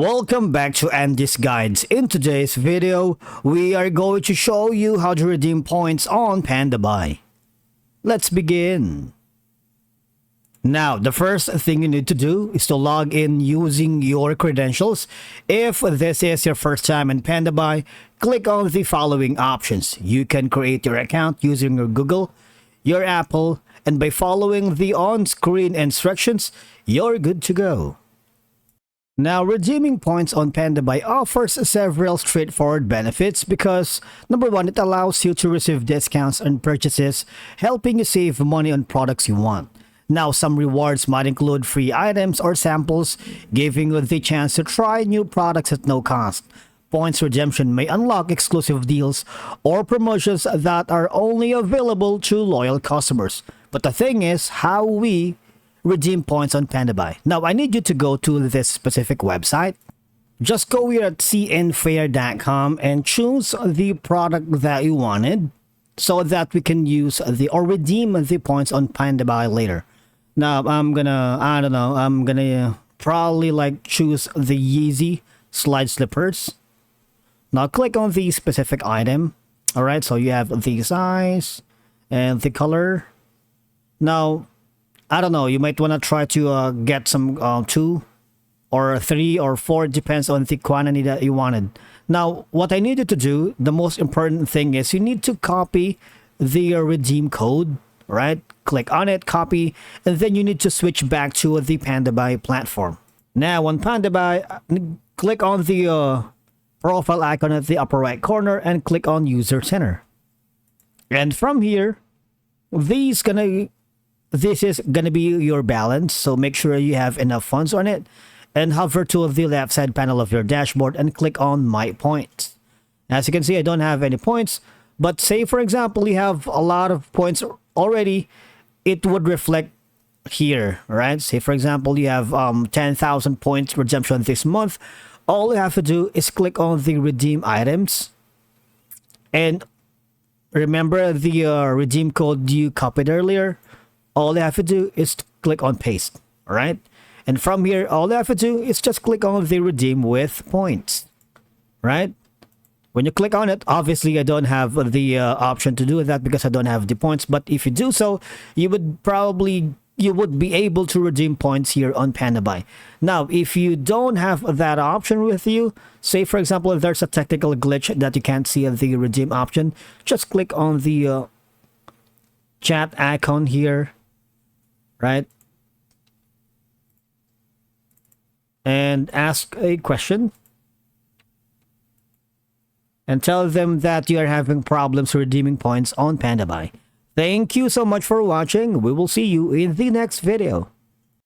Welcome back to Andy's Guides. In today's video, we are going to show you how to redeem points on Pandabuy. Let's begin. Now, the first thing you need to do is to log in using your credentials. If this is your first time in Pandabuy, click on the following options. You can create your account using your Google, your Apple, and by following the on-screen instructions, you're good to go. Now, redeeming points on Pandabuy offers several straightforward benefits because, number one, it allows you to receive discounts on purchases, helping you save money on products you want. Now, some rewards might include free items or samples, giving you the chance to try new products at no cost. Points redemption may unlock exclusive deals or promotions that are only available to loyal customers. But the thing is, how we redeem points on Pandabuy. Now, I need you to go to this specific website. Just go here at cnfair.com and choose the product that you wanted so that we can use or redeem the points on Pandabuy later. Now, I'm gonna probably choose the Yeezy slide slippers. Now, click on the specific item. All right, so you have the size and the color. Now, I don't know, you might want to try to get some 2 or 3 or 4, depends on the quantity that you wanted. Now, what I needed to do, the most important thing is you need to copy the redeem code, right? Click on it, copy, and then you need to switch back to the Pandabuy platform. Now, on Pandabuy, click on the profile icon at the upper right corner and click on User Center. And from here, this is gonna be your balance, so make sure you have enough funds on it and hover to the left side panel of your dashboard and click on My Points. As you can see, I don't have any points, but say for example you have a lot of points already, it would reflect here, right? Say for example you have 10,000 points redemption this month. All you have to do is click on the redeem items and remember the redeem code you copied earlier. All you have to do is click on paste, all right? And from here, all you have to do is just click on the redeem with points, right? When you click on it, obviously I don't have the option to do that because I don't have the points. But if you do so, you would be able to redeem points here on Pandabuy. Now, if you don't have that option with you, say for example, if there's a technical glitch that you can't see the redeem option, just click on the chat icon here, right? And ask a question and tell them that you are having problems redeeming points on Pandabuy. Thank you so much for watching. We will see you in the next video.